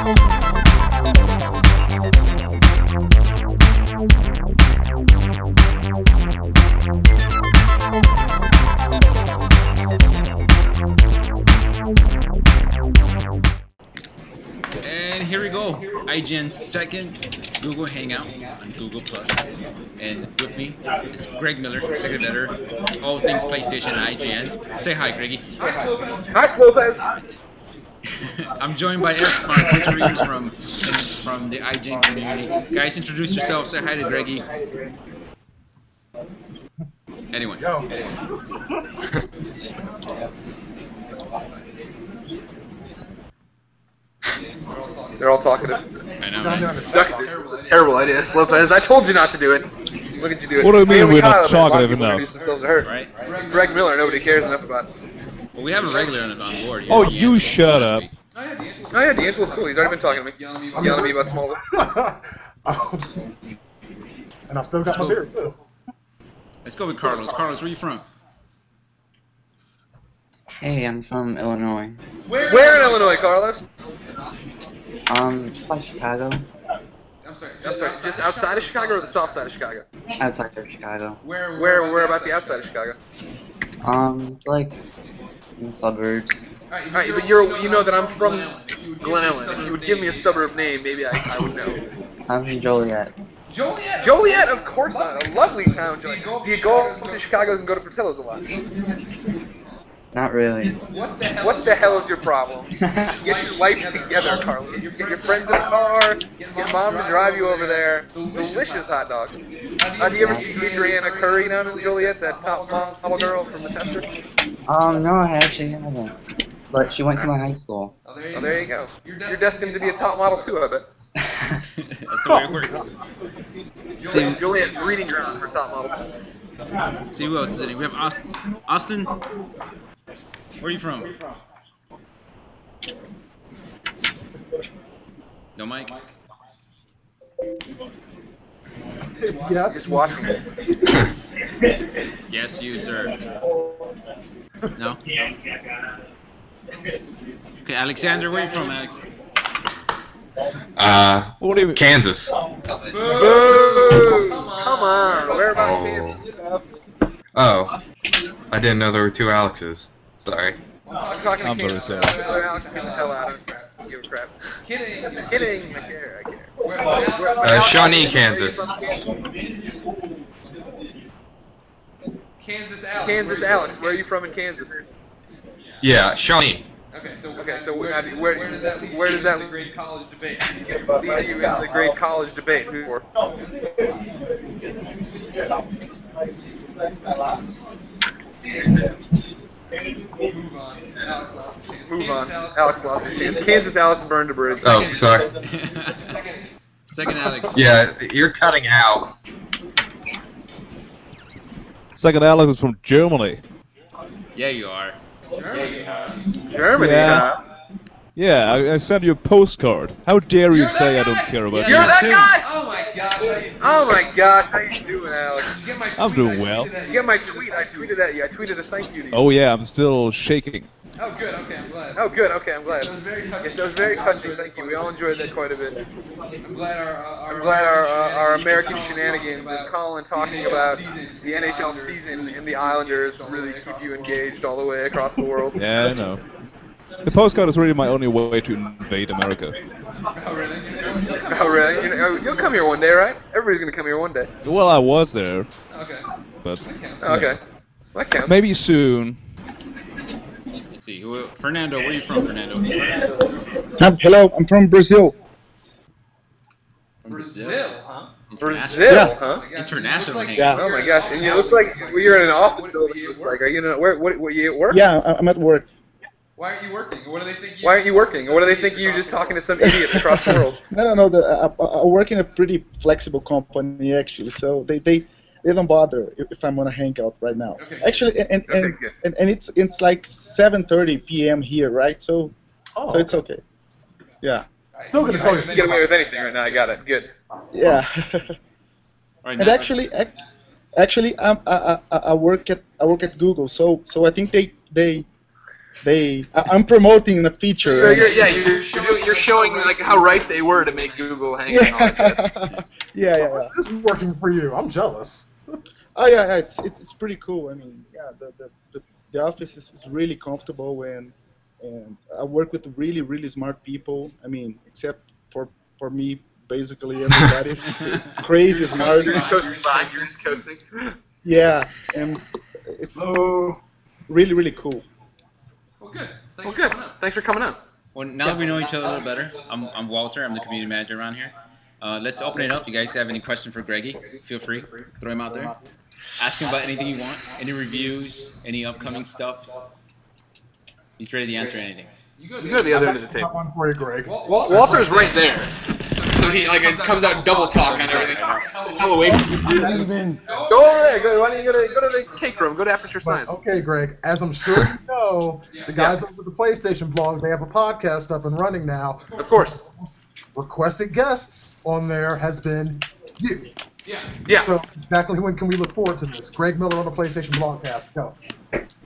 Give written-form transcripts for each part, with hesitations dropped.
And here we go, IGN's second Google Hangout on Google+. And with me is Greg Miller, executive editor, all things PlayStation at IGN. Say hi, Greggy. Hi, Slowfez. I'm joined by Eric from Twitter readers from the IGN community. Guys, introduce yourself. Say hi to Greggy. Anyone. Yo. They're all talkative. I know, man. Terrible idea, Slowfez. I told you not to do it. Look at you do it. What do you mean Mainly we're not Kyle, talkative a lot of people enough? introduce themselves to her. Right? Greg Miller, nobody cares enough about. Well, we have a regular on board here. Oh, you shut up. Oh yeah, D'Angelo's cool. He's already been talking to me. Yelling at me about Smallville. And I still got my beard too. Let's go with Carlos. Carlos, where are you from? Hey, I'm from Illinois. Where in Illinois, Carlos? By Chicago. I'm sorry, just outside of Chicago or the south side of Chicago? Outside of Chicago. Where about the outside of Chicago? Like in the suburbs. Alright, but you know that I'm from Glen Ellen. If you would give me a suburb name, maybe I would know. I'm from Joliet. Joliet, of course not. A lovely town, Joliet. Do you go up to Chicago's and go to Portillo's a lot? Not really. What the hell is your problem? Get your life together, Carlos. Get your friends in a car. Get mom to drive you over there. Delicious hot dogs. Do you ever see Adriana Curry down in Joliet, that top model girl from the Tester? No, I actually haven't. But she went to my high school. Oh, there you go. You're destined to be a top model too, I bet. That's the way it works. Joliet breeding ground for top model. See who else is in it. We have Austin. Austin? Where are you from? No mic? Yes. Just watching it. Yes, you, sir. No? Okay, Alexander, where are you from, Alex? What do you mean? Kansas. Boo! Come on. Where about Kansas? Oh, I didn't know there were two Alexes. Sorry. I'm talking to I'm very Kansas. sorry. Alex, get the hell out of here. Give a crap. Kidding. I care. Shawnee, Kansas. Kansas Alex. Where are you from in Kansas? Yeah, Shawnee. Okay, so where does that lead? Great college debate. The great college debate. Who's for? Move on. Alex lost his chance. Kansas Alex burned a bridge. Oh, sorry. Second Alex. Yeah, you're cutting out. Second Alex is from Germany. Yeah, you are. Germany, Yeah. huh? Yeah, I sent you a postcard. How dare you say I don't care about You're you? that guy! Oh my gosh, Oh my gosh, how you doing, Alex? I'm doing well. Did you get my tweet? I tweeted at you. I tweeted a thank you to you. Oh yeah, I'm still shaking. Oh good, okay, I'm glad. Oh, good. Okay, I'm glad. That was very touching. Yes, that was very touching. Thank you. We all enjoyed that quite a bit. I'm glad our American shenanigans and Colin talking about the NHL season and the Islanders really keep you engaged all the way across the world. Yeah, I know. The postcard is really my only way to invade America. Oh, really? You'll come here one day, right? Everybody's gonna come here one day. Well, I was there, Okay. but Okay. That counts. maybe soon. Let's see. Fernando, where are you from, Fernando? Hello, I'm from Brazil. Brazil, huh? Brazil, Yeah. huh? International hangout. Yeah. Oh my gosh! And it looks like you're in an office building. It looks like. Are you in what you at work? Yeah, I'm at work. Why aren't you working? What do they think? Why aren't you working? Or what do they think you're just talking to some idiot across the world? No. I work in a pretty flexible company actually, so they don't bother if I'm on a hangout right now. Okay. Actually, and it's like 7:30 p.m. here, right? So it's okay. Yeah. Still gonna tell you to get away with anything right now. I got it. Good. Yeah. Right, And actually, I work at Google, so I think they I'm promoting the feature. So you're showing like how right they were to make Google Hangout. And all that. Yeah. This is working for you. I'm jealous. Oh yeah, it's pretty cool. I mean, yeah, the office is really comfortable, and I work with really smart people. I mean, except for me, basically everybody's crazy smart. You're just coasting by. You're just coasting. Yeah, and it's really cool. Well, good. Thanks for coming on. Well, now that we know each other a little better, I'm Walter. I'm the community manager around here. Let's open it up. You guys have any questions for Greggy? Feel free. Throw him out there. Ask him about anything you want. Any reviews, any upcoming stuff. He's ready to answer anything. You go to the other end of the Got table. one for you, Greg. Walter's right there. So he it comes out double talk on everything. Hell away. Go over there. Why don't you go to the cake room? Go to Aperture Science. Okay, Greg. As I'm sure you know, the guys over at the PlayStation blog, they have a podcast up and running now. Of course. Requested guests on there has been you. Yeah. So exactly when can we look forward to this? Greg Miller on the PlayStation Blogcast. Go.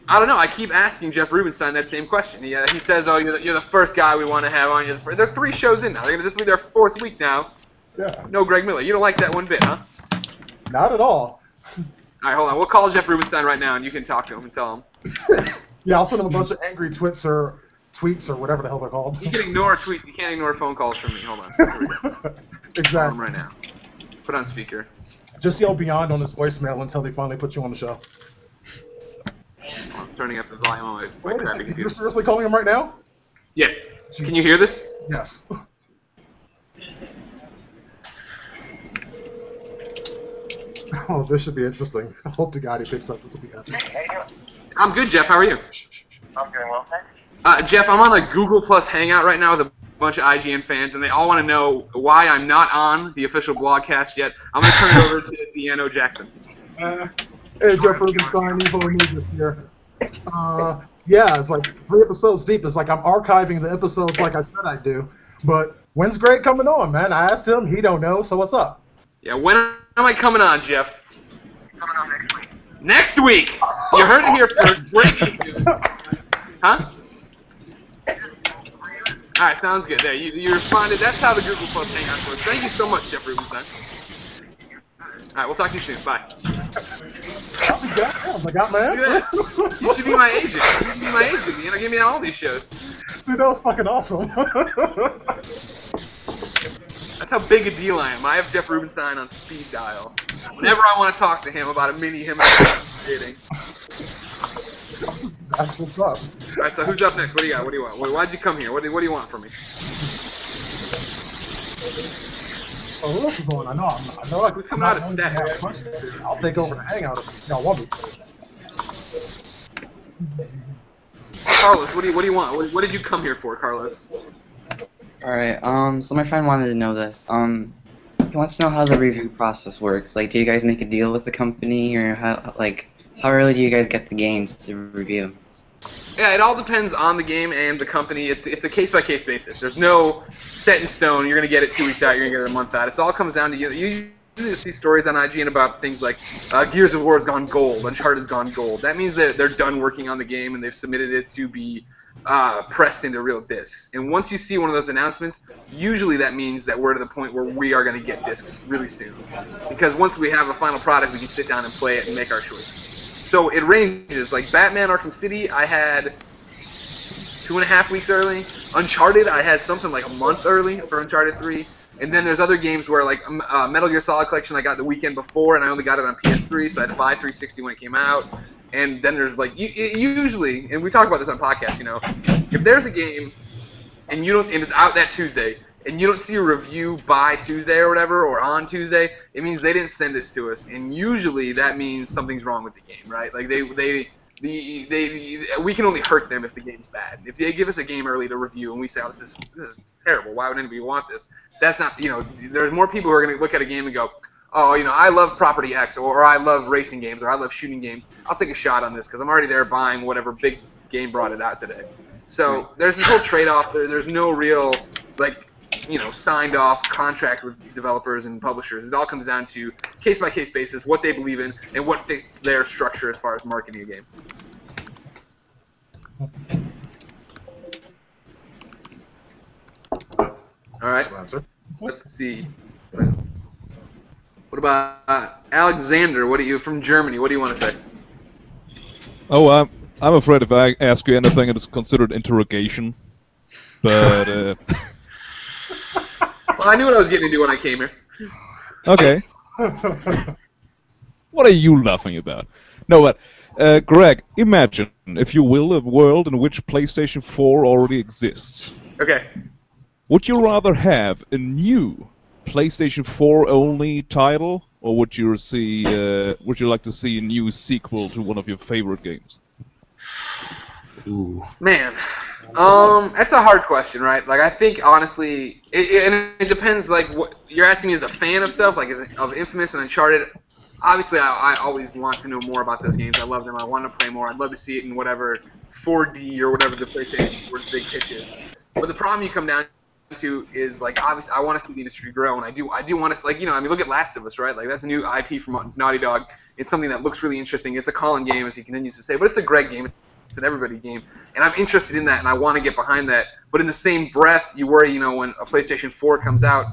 I don't know. I keep asking Jeff Rubenstein that same question. He says, "Oh, you're the first guy we want to have on." They're 3 shows in now. This will be their 4th week now. Yeah. No Greg Miller. You don't like that one bit, huh? Not at all. All right, hold on. We'll call Jeff Rubenstein right now, and you can talk to him and tell him. Yeah, I'll send him a bunch of angry tweets or whatever the hell they're called. You can ignore tweets. You can't ignore phone calls from me. Hold on. Call him Exactly. right now. Put on speaker. Just yell beyond on his voicemail until they finally put you on the show. I'm turning up the volume on my Wait a crappy second. computer. You're seriously calling him right now? Yeah. Can you hear this? Yes. Oh, this should be interesting. I hope to God he picks up. This will be happy. I'm good, Jeff. How are you? I'm doing well, thanks. Jeff, I'm on a Google Plus Hangout right now with a bunch of IGN fans, and they all want to know why I'm not on the official blogcast yet. I'm going to turn it over to Deanna Jackson. Hey, Jeff Rubenstein, Evo Negus here. Yeah, it's like 3 episodes deep. It's like I'm archiving the episodes like I said I'd do. But when's Greg coming on, man? I asked him. He don't know, so what's up? Yeah, when am I coming on, Jeff? Coming on next week. Next week! You heard it here first. Breaking news. Huh? All right, sounds good. There, you responded. That's how the Google Plus Hangout works. Thank you so much, Jeff Rubenstein. All right, we'll talk to you soon. Bye. I got my Look at answer. that. You should be my agent. You should be my agent. You know, give me all these shows. Dude, that was fucking awesome. That's how big a deal I am. I have Jeff Rubenstein on speed dial. Whenever I want to talk to him about a mini him and I dating. That's what's up. All right, so who's up next? What do you got? What do you want? Why'd you come here? What do you want from me? Oh, who else is on? I know. Who's coming out of stack? I'll take over the hangout if y'all want me to. Carlos, what do you want? What did you come here for, Carlos? Alright, so my friend wanted to know this. He wants to know how the review process works. Like, do you guys make a deal with the company, or how early do you guys get the games to review? Yeah, it all depends on the game and the company. It's a case-by-case basis. There's no set in stone. You're going to get it 2 weeks out, you're going to get it a month out. It all comes down to you. You usually see stories on IGN about things like Gears of War has gone gold, Uncharted has gone gold. That means that they're done working on the game and they've submitted it to be pressed into real discs. And once you see one of those announcements, usually that means that we're to the point where we are going to get discs really soon. Because once we have a final product, we can sit down and play it and make our choice. So it ranges. Like Batman Arkham City, I had 2.5 weeks early. Uncharted, I had something like a month early for Uncharted 3. And then there's other games where, like Metal Gear Solid Collection, I got the weekend before, and I only got it on PS3, so I had to buy 360 when it came out. And then there's like usually, and we talk about this on podcasts, you know, if there's a game and it's out that Tuesday, and you don't see a review by Tuesday or whatever, or on Tuesday, it means they didn't send this to us, and usually that means something's wrong with the game, right? Like we can only hurt them if the game's bad. If they give us a game early to review and we say, "Oh, this is terrible. Why would anybody want this?" That's not, you know, there's more people who are going to look at a game and go, "Oh, you know, I love property X, or I love racing games, or I love shooting games. I'll take a shot on this because I'm already there buying whatever big game brought it out today." So there's this whole trade-off. There's no real, like, you know, signed off contract with developers and publishers. It all comes down to case-by-case basis, what they believe in, and what fits their structure as far as marketing a game. All right. Answer. Let's see. What about Alexander? What do you from Germany? What do you want to say? Oh, I'm afraid if I ask you anything, it is considered interrogation. But Well, I knew what I was getting into when I came here. okay. What are you laughing about? No, but Greg, imagine, if you will, a world in which PlayStation 4 already exists. Okay. Would you rather have a new PlayStation 4 only title, or would you like to see a new sequel to one of your favorite games? Ooh. Man, that's a hard question, right? Like, I think honestly, it depends. Like, what you're asking me as a fan of stuff, like of Infamous and Uncharted. Obviously, I always want to know more about those games. I love them. I want to play more. I'd love to see it in whatever 4D or whatever the PlayStation 4's big pitch is. But the problem you come down to is, like, obviously I want to see the industry grow, and I do want to, like, I mean, look at Last of Us, right? Like, that's a new IP from Naughty Dog. It's something that looks really interesting. It's a Colin game, as he continues to say, but it's a Greg game. It's an everybody game, and I'm interested in that, and I want to get behind that. But in the same breath, you worry, when a PlayStation 4 comes out,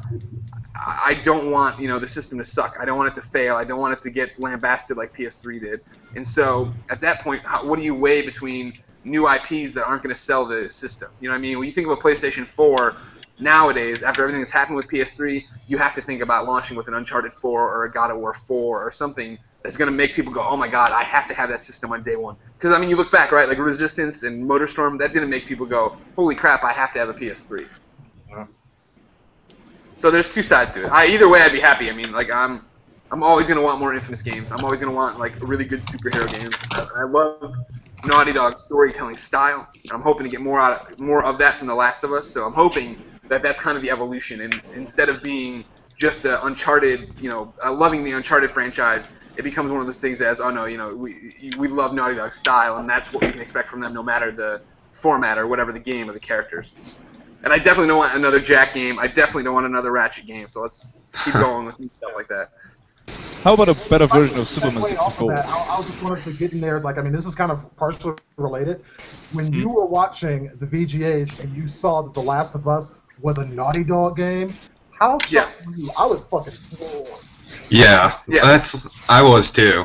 I don't want, the system to suck. I don't want it to fail. I don't want it to get lambasted like PS3 did. And so at that point, what do you weigh between new IPs that aren't going to sell the system? You know what I mean? When you think of a PlayStation 4 nowadays, after everything that's happened with PS3, you have to think about launching with an Uncharted 4 or a God of War 4 or something that's going to make people go, oh my god, I have to have that system on day one. Because, I mean, you look back, right, like Resistance and Motorstorm, that didn't make people go, holy crap, I have to have a PS3. So there's two sides to it. Either way, I'd be happy. I mean, like, I'm always going to want more Infamous games. I'm always going to want, like, really good superhero games. I love Naughty Dog's storytelling style, and I'm hoping to get more of that from The Last of Us, so I'm hoping that that's kind of the evolution, and instead of being just Uncharted, loving the Uncharted franchise, it becomes one of those things as, oh no, we love Naughty Dog's style, and that's what we can expect from them no matter the format or whatever the game or the characters. And I definitely don't want another Jack game. I definitely don't want another Ratchet game, so let's keep going with stuff like that. How about a better version of Superman 64? I just wanted to get in there. It's like, I mean, this is kind of partially related. When you were watching the VGAs and you saw that The Last of Us was a Naughty Dog game, how shocked were you? I was fucking floored. Yeah, I was too.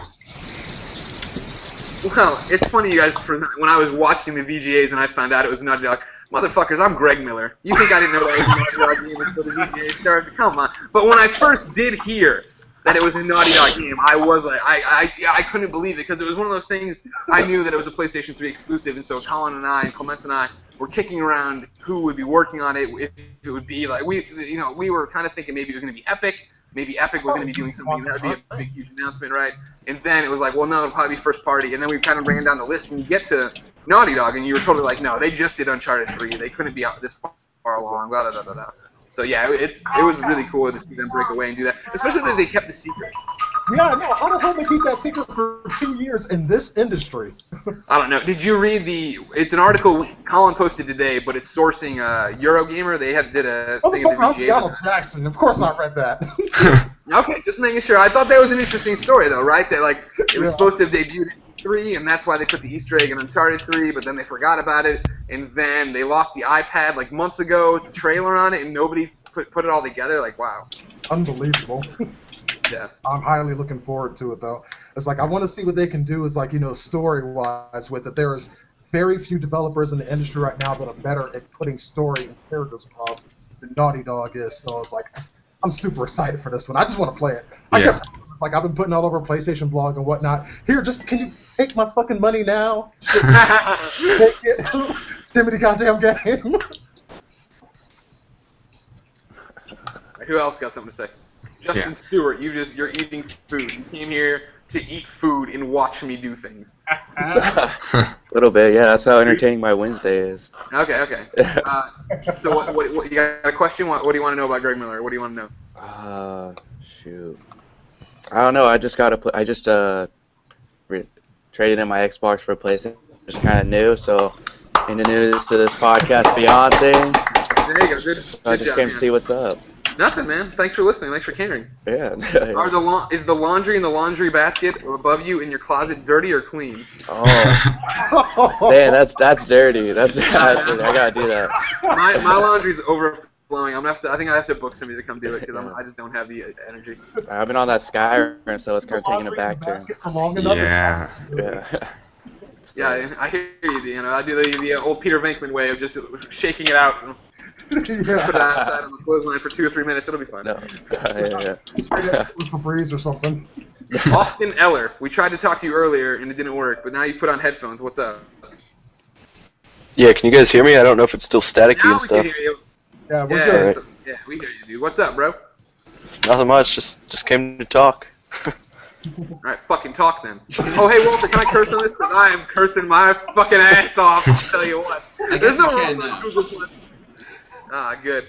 Well, it's funny, you guys, when I was watching the VGAs and I found out it was Naughty Dog, motherfuckers, I'm Greg Miller. You think I didn't know that was a Naughty Dog game until the VGAs started? Come on. But when I first did hear that it was a Naughty Dog game, I was like, I couldn't believe it, because it was one of those things. I knew that it was a PlayStation 3 exclusive, and so Colin and I and Clement and I were kicking around who would be working on it, if it would be like, we were kind of thinking maybe it was going to be Epic. Maybe Epic was going to be doing something. That would be a big, huge announcement, right? And then it was like, well, no, it'll probably be first party. And then we kind of ran down the list, and you get to Naughty Dog, and you were totally like, no, they just did Uncharted 3. They couldn't be out this far along, blah, blah, blah, blah, blah. So, yeah, it was really cool to see them break away and do that, especially that they kept the secret. Yeah, no, how the hell did they keep that secret for 2 years in this industry? I don't know. Did you read it's an article Colin posted today, but it's sourcing Eurogamer. They did a thing at the VGA. Jackson. Of course I read that. Okay, just making sure. I thought that was an interesting story, though, right? That, like, it was supposed to have debuted in 3, and that's why they put the Easter egg in Uncharted 3, but then they forgot about it, and then they lost the iPad, like, months ago with the trailer on it, and nobody put it all together. Like, wow. Unbelievable. Yeah. I'm highly looking forward to it, though. It's like, I want to see what they can do, is like, story-wise with it. There is very few developers in the industry right now that are better at putting story and characters across than Naughty Dog is, so it's like, I'm super excited for this one. I just want to play it. It's like, I've been putting all over PlayStation blog and whatnot. Here, can you take my fucking money now? Take it. Stimmy the goddamn game. Who else got something to say? Justin Stewart, you're eating food. You came here to eat food and watch me do things. A little bit, yeah. That's how entertaining my Wednesday is. Okay. So what you got a question? What do you want to know about Greg Miller? What do you want to know? Shoot. I don't know. I just traded in my Xbox for a PlayStation. Just kind of new, so into news to this podcast Beyond thing. There you go. Good. So I just came to see what's up. Nothing, man. Thanks for listening. Thanks for catering. Yeah. Is the laundry in the laundry basket above you in your closet dirty or clean? Oh, man, that's dirty. I gotta do that. My laundry's overflowing. I think I have to book somebody to come do it because I just don't have the energy. I've been on that Skyrim, so it's kind of taking it back to. For long enough, Yeah. Yeah. Yeah, I hear you. You know, I do the old Peter Venkman way of just shaking it out. And put it outside on the clothesline for 2 or 3 minutes. It'll be fun. No. Yeah. With Febreze or something. Austin Eller, we tried to talk to you earlier and it didn't work, but now you put on headphones. What's up? Yeah, can you guys hear me? I don't know if it's still staticky Now and stuff. we can hear you. Yeah, we're good. Right. Yeah, we hear you, dude. What's up, bro? Nothing much. Just came to talk. Alright, fucking talk then. Oh, hey, Walter, can I curse on this? Because I am cursing my fucking ass off, I'll tell you what. There's no wrong with Google Plus. Ah, good.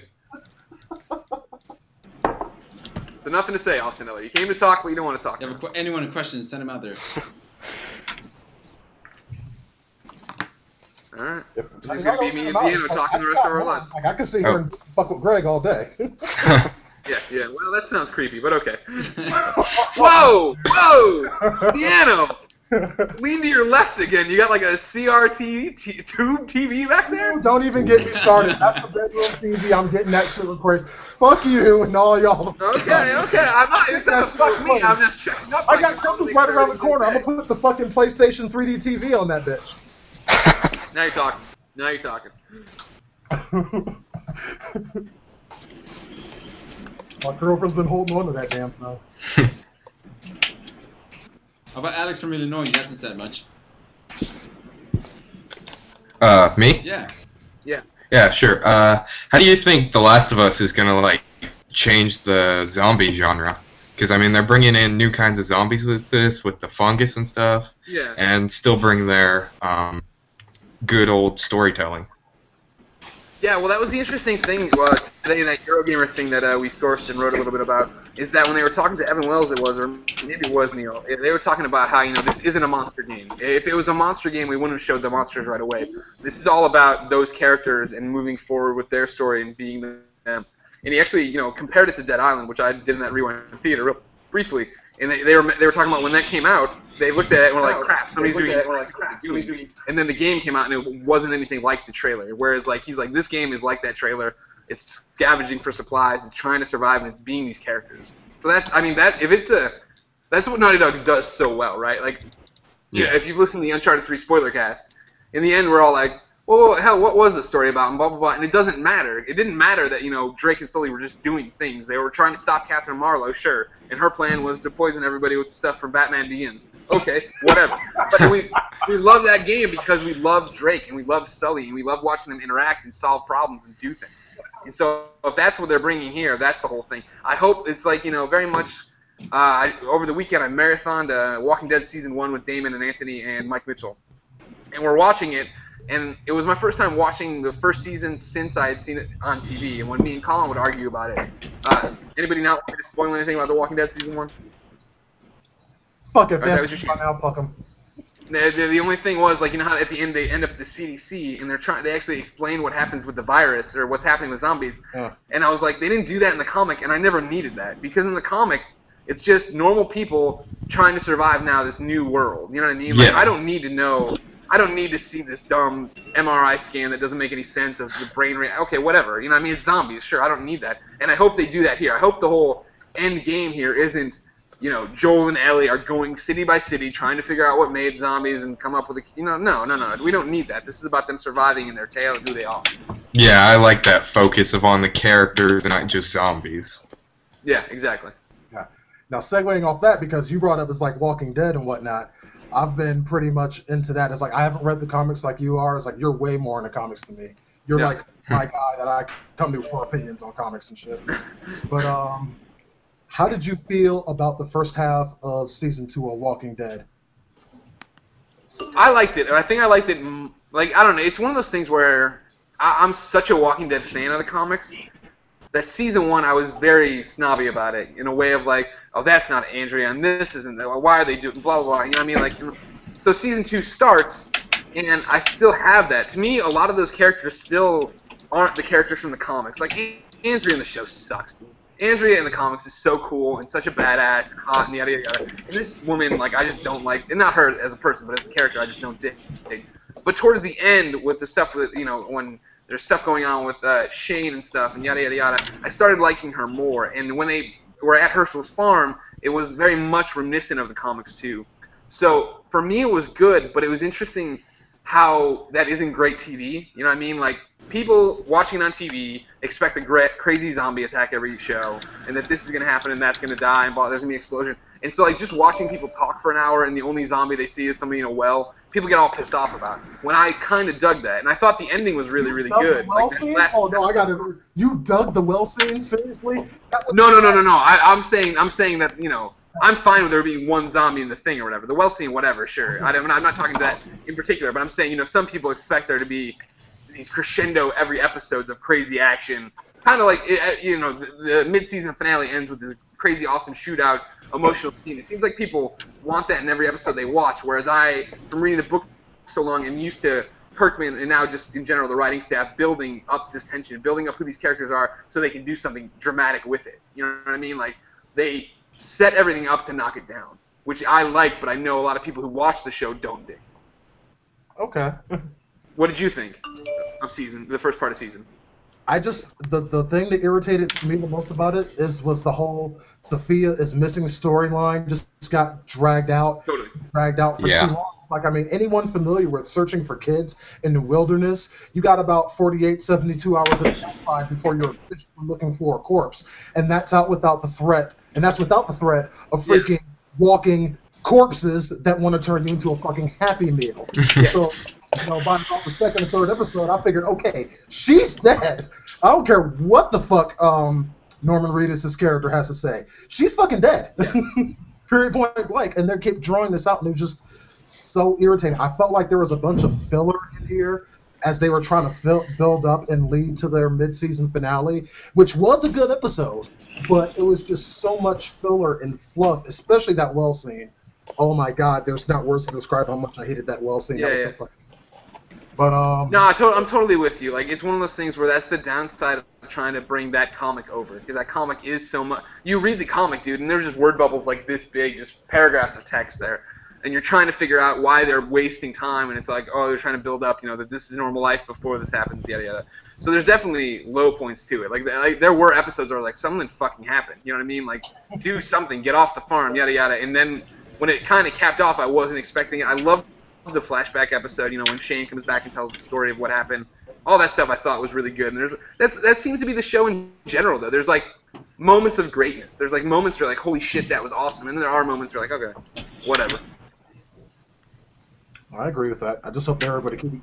So nothing to say, Austin Eller. You came to talk, but you don't want to talk. Anyone with questions, send them out there. Alright. If It's just going to be me and Deanna talking the rest of our lives. Like, I could sit here and fuck with Greg all day. Yeah, well, that sounds creepy, but okay. Whoa! Deanna! Lean to your left again. You got like a CRT tube TV back there? Don't even get me started. That's the bedroom TV. I'm getting that shit replaced. Fuck you and all y'all. Okay. I'm not. It's not fuck me. I'm just checking up. I got Christmas right around the corner. I'm gonna put the fucking PlayStation 3D TV on that bitch. Now you're talking. My girlfriend's been holding on to that damn thing. How about Alex from Illinois? He hasn't said much. Me? Yeah. Yeah, sure. How do you think The Last of Us is gonna like change the zombie genre? Because I mean, they're bringing in new kinds of zombies with this, with the fungus and stuff. Yeah. And still bring their good old storytelling. Yeah, well, that was the interesting thing today in that Eurogamer thing that we sourced and wrote a little bit about, is that when they were talking to Evan Wells, or maybe it was Neil, they were talking about how, this isn't a monster game. If it was a monster game, we wouldn't have showed the monsters right away. This is all about those characters and moving forward with their story and being them. And he actually, compared it to Dead Island, which I did in that Rewind Theater real briefly. And they were talking about when that came out, they looked at it and were like, crap, somebody's doing it. And then the game came out and it wasn't anything like the trailer. Whereas he's like, this game is like that trailer. It's scavenging for supplies, it's trying to survive, and it's being these characters. So that's what Naughty Dog does so well, right? Like, if you've listened to the Uncharted 3 spoiler cast, in the end we're all like, well, hell, what was the story about? And blah, blah, blah. And it doesn't matter. It didn't matter that, Drake and Sully were just doing things. They were trying to stop Catherine Marlowe, sure. And her plan was to poison everybody with stuff from Batman Begins. Okay, whatever. But we love that game because we love Drake and we love Sully and we love watching them interact and solve problems and do things. And so if that's what they're bringing here, that's the whole thing. I hope it's like, very much over the weekend I marathoned Walking Dead Season 1 with Damon and Anthony and Mike Mitchell. And we're watching it. And it was my first time watching the first season since I had seen it on TV. And when me and Colin would argue about it, anybody not want me to spoil anything about The Walking Dead Season 1? Fuck it, now, fuck them. The only thing was, how at the end they end up at the CDC and they actually explain what happens with the virus or what's happening with zombies. Yeah. And I was like, they didn't do that in the comic, and I never needed that because in the comic, it's just normal people trying to survive now this new world. You know what I mean? Yeah. I don't need to know. I don't need to see this dumb MRI scan that doesn't make any sense of the brain rate. Okay, whatever. It's zombies. Sure, I don't need that. And I hope they do that here. I hope the whole end game here isn't, Joel and Ellie are going city by city trying to figure out what made zombies and come up with a, no. We don't need that. This is about them surviving in their tale and who they are. Yeah, I like that focus on the characters and not just zombies. Yeah, exactly. Yeah. Now, segueing off that, because you brought up as Walking Dead and whatnot, I've been pretty much into that. It's I haven't read the comics like you are. It's you're way more into comics than me. You're my guy that I come to for opinions on comics and shit. But how did you feel about the first half of Season 2 of Walking Dead? I liked it, and I think I liked it, I don't know, it's one of those things where I'm such a Walking Dead fan of the comics that Season 1 I was very snobby about it in a way of oh, that's not Andrea, and this isn't, why are they doing, blah, blah, blah, you know what I mean? So Season 2 starts, and I still have that. To me, a lot of those characters still aren't the characters from the comics. Andrea in the show sucks, dude. Andrea in the comics is so cool and such a badass and hot and yada yada yada. And this woman, I just don't like, and not her as a person, but as a character, I just don't dig. But towards the end, with the stuff with, when there's stuff going on with Shane and stuff, and yada yada yada. I started liking her more, and when they were at Herschel's farm, it was very much reminiscent of the comics too. So for me, it was good, but it was interesting how that isn't great TV. You know what I mean? Like, people watching on TV expect a crazy zombie attack every show, and that this is going to happen and that's going to die and there's going to be an explosion. And so, like, just watching people talk for an hour and the only zombie they see is somebody in a well, people get all pissed off about it. When I kind of dug that, and I thought the ending was really, really good. The well scene? Oh no, I got it. You dug the well scene? Seriously? No. I'm saying that, you know, I'm fine with there being one zombie in the thing or whatever. The well scene, whatever, sure. I'm not talking to that in particular, but I'm saying, you know, some people expect there to be these crescendo every episodes of crazy action. Kind of like, you know, the mid-season finale ends with this crazy, awesome shootout, emotional scene. It seems like people want that in every episode they watch, whereas I, from reading the book so long, am used to Kirkman and now just in general the writing staff building up this tension, building up who these characters are so they can do something dramatic with it. You know what I mean? Like, they set everything up to knock it down, which I like, but I know a lot of people who watch the show don't dig. Okay. What did you think of the first part of season? I just the thing that irritated me the most about it was the whole Sophia is missing storyline just got dragged out for too long. Like, I mean, anyone familiar with searching for kids in the wilderness, you got about 48, 72 hours of outside before you're looking for a corpse, and that's without the threat of freaking walking corpses that want to turn you into a fucking Happy Meal. So, you know, by about the second or third episode, I figured, okay, she's dead. I don't care what the fuck Norman Reedus' character has to say. She's fucking dead. Period, point blank. And they kept drawing this out, and it was just so irritating. I felt like there was a bunch of filler in here as they were trying to build up and lead to their mid-season finale, which was a good episode, but it was just so much filler and fluff, especially that well scene. Oh my god, there's not words to describe how much I hated that well scene. That was so fucking... But, no, I'm totally with you. Like, it's one of those things where that's the downside of trying to bring that comic over, because that comic is so much... You read the comic, dude, and there's just word bubbles like this big, just paragraphs of text there, and you're trying to figure out why they're wasting time, and it's like, oh, they're trying to build up, you know, that this is normal life before this happens, yada yada. So there's definitely low points to it. Like there were episodes where like something fucking happened, you know what I mean? Like, do something, get off the farm, yada yada. And then when it kind of capped off, I wasn't expecting it. I loved the flashback episode, you know, when Shane comes back and tells the story of what happened. All that stuff I thought was really good. And that seems to be the show in general, though. There's like moments of greatness. There's like moments where like, holy shit, that was awesome. And then there are moments where like, okay, whatever. I agree with that. I just hope everybody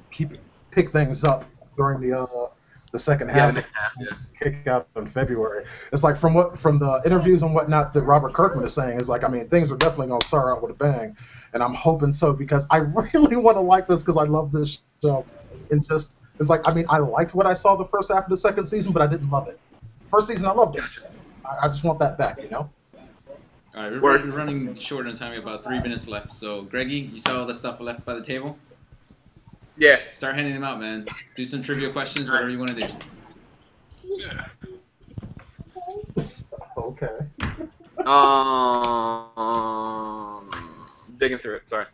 pick things up during the second half. Yeah, the next half, yeah. Kick out in February. It's like from the interviews and whatnot that Robert Kirkman is saying is like, I mean, things are definitely gonna start out with a bang, and I'm hoping so because I really want to like this because I love this show. And just it's like, I mean, I liked what I saw the first half of the second season, but I didn't love it. First season, I loved it. I just want that back, you know. All right, we're running short on time. We have about 3 minutes left. So, Greggy, you saw all the stuff left by the table? Yeah. Start handing them out, man. Do some trivia questions, whatever you want to do. Yeah. Okay. Digging through it. Sorry.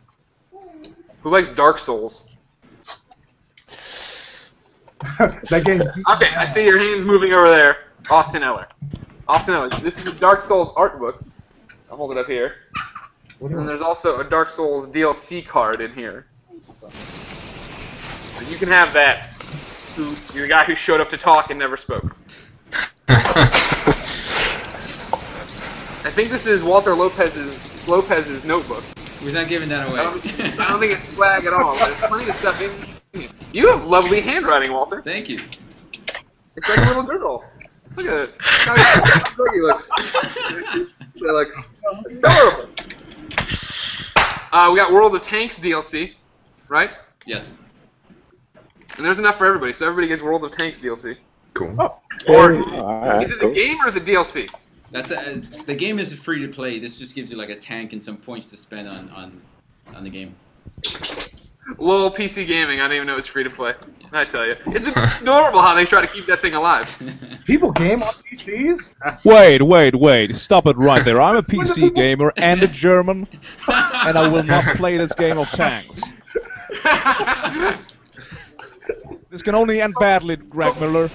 Who likes Dark Souls? That game. Okay, I see your hands moving over there. Austin Eller. Austin Eller. This is the Dark Souls art book. I'll hold it up here. And there's also a Dark Souls DLC card in here. So you can have that. You're the guy who showed up to talk and never spoke. I think this is Walter Lopez's notebook. We're not giving that away. I don't think it's swag at all. There's plenty of stuff in here. You have lovely handwriting, Walter. Thank you. It's like a little girl. Look at it. How good he looks. She looks adorable. We got World of Tanks DLC, right? Yes. And there's enough for everybody, so everybody gets World of Tanks DLC. Cool. Oh. Or is it the game or is it DLC? That's the game is free to play. This just gives you like a tank and some points to spend on the game. Lol, PC gaming. I didn't even know it was free to play. I tell you, it's adorable how they try to keep that thing alive. People game on PCs? Wait. Stop it right there. I'm a PC gamer and a German, and I will not play this game of tanks. This can only end badly, Greg Miller.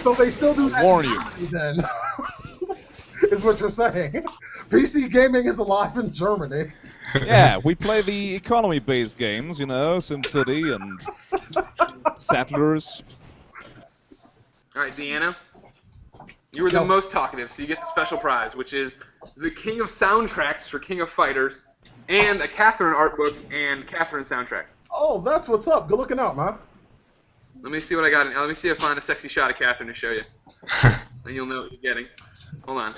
So they still do that Warn in you. Germany, then. Is what you're saying. PC gaming is alive in Germany. Yeah, we play the economy-based games, you know, SimCity and Settlers. All right, Deanna. You were the most talkative, so you get the special prize, which is the King of Soundtracks for King of Fighters, and a Catherine art book and Catherine soundtrack. Oh, that's what's up. Good looking out, man. Let me see what I got. Let me see if I find a sexy shot of Catherine to show you. And you'll know what you're getting. Hold on.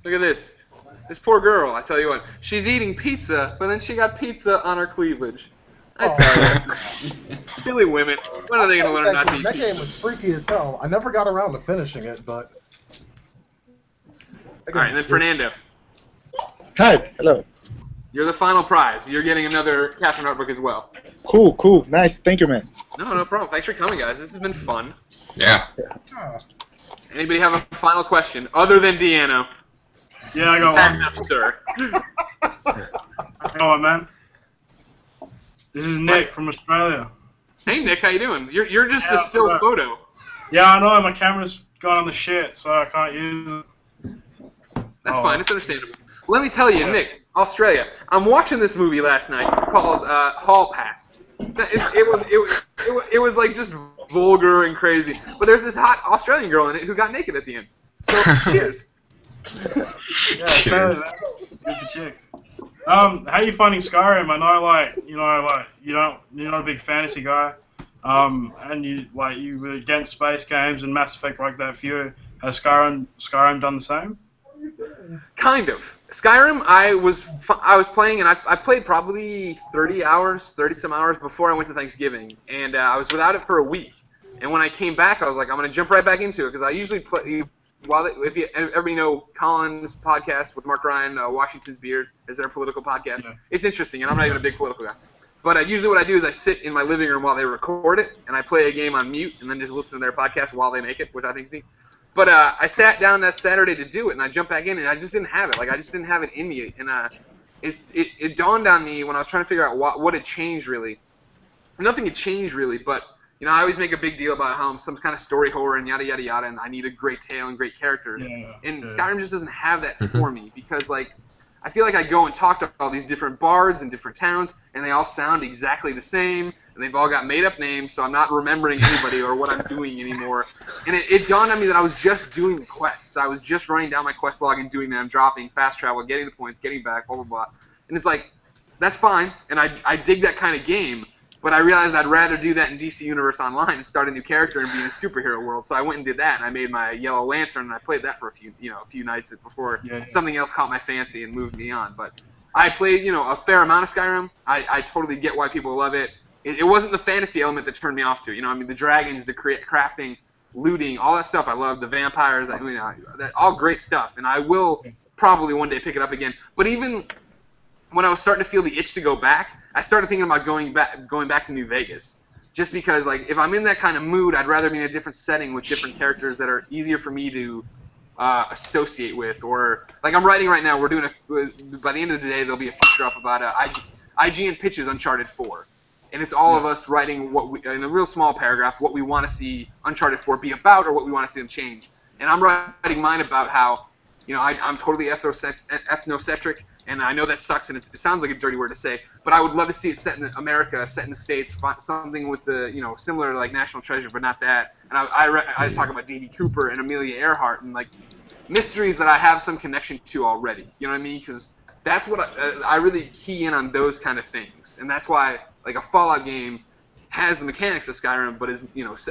Look at this. This poor girl, I tell you what. She's eating pizza, but then she got pizza on her cleavage. I tell you. Silly women. When are they going to learn not to eat That pizza? game was freaky as hell. I never got around to finishing it, but... All right, and then Fernando. Hi, hello. You're the final prize. You're getting another Catherine art book as well. Cool, cool, nice. Thank you, man. No problem. Thanks for coming, guys. This has been fun. Yeah. Anybody have a final question other than Deanna? Yeah, I got one. Enough, sir. Come on, man. This is Nick from Australia. Hey, Nick, how you doing? You're just Yeah, a still right. photo. Yeah, I know. My camera's gone on the shit, so I can't use it. That's fine. It's understandable. Let me tell you, Nick, Australia. I'm watching this movie last night called Hall Pass. It was like just vulgar and crazy. But there's this hot Australian girl in it who got naked at the end. So cheers. Yeah, Australia, good for chicks. How you finding Skyrim? I know, you're not a big fantasy guy. And you were against space games and Mass Effect like that for you. Has Skyrim done the same? Kind of. Skyrim, I was playing, and I played probably 30 some hours before I went to Thanksgiving, and I was without it for a week. And when I came back, I was like, I'm gonna jump right back into it because I usually play. If you everybody know Colin's podcast with Mark Ryan, Washington's Beard is their political podcast. Yeah. It's interesting, and I'm not even a big political guy. But usually what I do is I sit in my living room while they record it, and I play a game on mute, and then just listen to their podcast while they make it, which I think is neat. But I sat down that Saturday to do it, and I jumped back in, and I just didn't have it. I just didn't have it in me. And it dawned on me when I was trying to figure out what had changed really. Nothing had changed really, but I always make a big deal about how I'm some kind of story horror and yada yada yada, and I need a great tale and great characters. And Skyrim just doesn't have that for me because I feel like I go and talk to all these different bards in different towns, and they all sound exactly the same, and they've all got made-up names, so I'm not remembering anybody or what I'm doing anymore. And it dawned on me that I was just doing the quests. I was just running down my quest log and doing them, dropping, fast travel, getting the points, getting back, blah, blah, blah. And it's like, that's fine, and I dig that kind of game, but I realized I'd rather do that in DC Universe Online and start a new character and be in a superhero world. So I went and did that, and I made my Yellow Lantern, and I played that for a few nights before something else caught my fancy and moved me on. But I played, a fair amount of Skyrim. I totally get why people love it. It wasn't the fantasy element that turned me off to it. The dragons, the crafting, looting, all that stuff I love. The vampires, all great stuff. And I will probably one day pick it up again. But even when I was starting to feel the itch to go back, I started thinking about going back to New Vegas. Just because, if I'm in that kind of mood, I'd rather be in a different setting with different characters that are easier for me to associate with. Or, I'm writing right now, by the end of the day, there'll be a feature up about IGN pitches Uncharted 4. And it's all of us writing in a real small paragraph, what we want to see Uncharted 4 be about or what we want to see them change. And I'm writing mine about how, I'm totally ethnocentric. And I know that sucks, and it sounds like a dirty word to say, but I would love to see it set in America, set in the States, something with the, similar to National Treasure, but not that. And I talk about D.B. Cooper and Amelia Earhart and mysteries that I have some connection to already. You know what I mean? Because that's what I really key in on those kind of things, and that's why a Fallout game has the mechanics of Skyrim, but is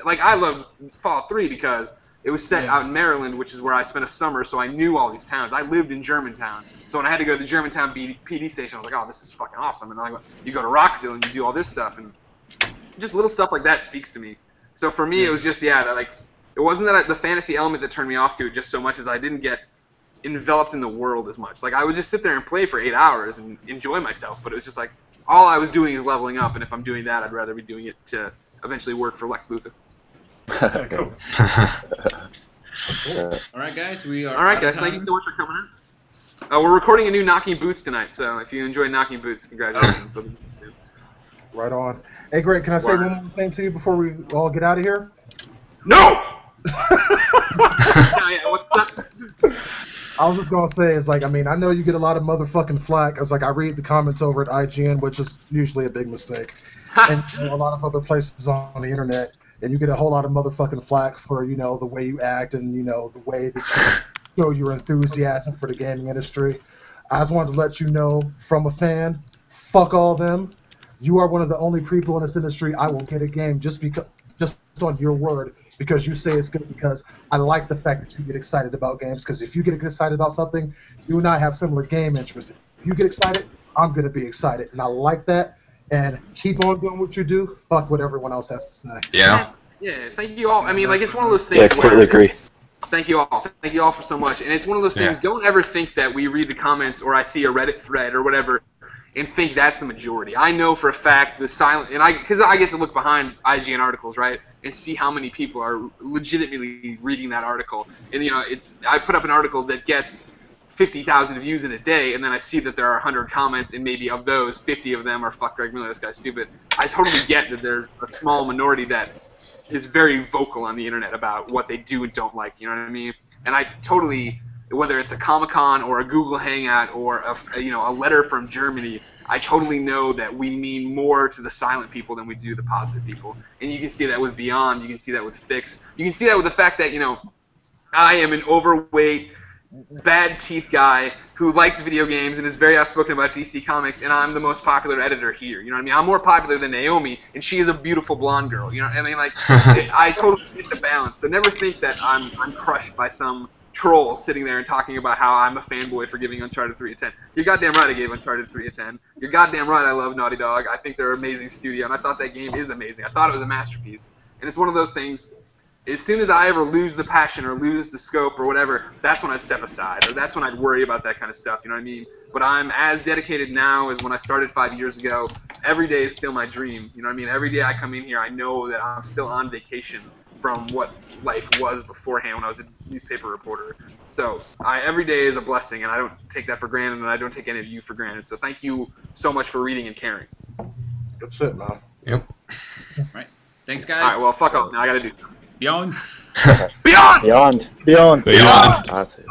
I loved Fallout 3 because it was set out in Maryland, which is where I spent a summer, so I knew all these towns. I lived in Germantown. So when I had to go to the Germantown PD station, I was like, oh, this is fucking awesome. And then you go to Rockville and you do all this stuff. And just little stuff like that speaks to me. So for me, it was just, it wasn't that the fantasy element that turned me off to it just so much as I didn't get enveloped in the world as much. I would just sit there and play for 8 hours and enjoy myself. But it was just all I was doing is leveling up. And if I'm doing that, I'd rather be doing it to eventually work for Lex Luthor. Cool. All right, guys. We are. All right, guys. Thank you so much for coming in. We're recording a new Knocking Boots tonight, so if you enjoy Knocking Boots, congratulations. Right on. Hey, Greg, can I say one more thing to you before we all get out of here? No! Yeah, what's up? I was just gonna say, it's like, I mean, I know you get a lot of motherfucking flack. It's like I read the comments over at IGN, which is usually a big mistake, and a lot of other places on the internet, and you get a whole lot of motherfucking flack for the way you act and the way that you show your enthusiasm for the gaming industry. I just wanted to let you know, from a fan, fuck all them. You are one of the only people in this industry I will get a game just on your word, because you say it's good, because I like the fact that you get excited about games, because if you get excited about something, you and I have similar game interests. If you get excited, I'm going to be excited, and I like that, and keep on doing what you do. Fuck what everyone else has to say. Yeah. Yeah, thank you all. I mean, like, it's one of those things Yeah, I completely agree. Thank you all. Thank you all for so much. And it's one of those things, don't ever think that we read the comments or I see a Reddit thread or whatever and think that's the majority. I know for a fact the silent, and because I get to look behind IGN articles, right, and see how many people are legitimately reading that article. And, I put up an article that gets 50,000 views in a day, and then I see that there are 100 comments, and maybe of those, 50 of them are "fuck Greg Miller, this guy's stupid." I totally get that there's a small minority that is very vocal on the internet about what they do and don't like. You know what I mean? And I totally, whether it's a Comic-Con or a Google Hangout or a letter from Germany, I totally know that we mean more to the silent people than we do the positive people. And you can see that with Beyond. You can see that with Fix. You can see that with the fact that I am an overweight, bad teeth guy who likes video games and is very outspoken about DC Comics, and I'm the most popular editor here. You know what I mean? I'm more popular than Naomi, and she is a beautiful blonde girl. You know what I mean? Like, I totally get the balance. So never think that I'm crushed by some troll sitting there and talking about how I'm a fanboy for giving Uncharted 3 a 10. You're goddamn right I gave Uncharted 3 a 10. You're goddamn right I love Naughty Dog. I think they're an amazing studio, and I thought that game is amazing. I thought it was a masterpiece. And it's one of those things, as soon as I ever lose the passion or lose the scope or whatever, that's when I'd step aside, or that's when I'd worry about that kind of stuff, you know what I mean? But I'm as dedicated now as when I started 5 years ago. Every day is still my dream, you know what I mean? Every day I come in here, I know that I'm still on vacation from what life was beforehand when I was a newspaper reporter. So every day is a blessing, and I don't take that for granted, and I don't take any of you for granted. So thank you so much for reading and caring. That's it, man. Yep. Right. Thanks, guys. All right, well, fuck off. Now I got to do something. Beyond. Beyond! Beyond. Beyond. Beyond. That's it.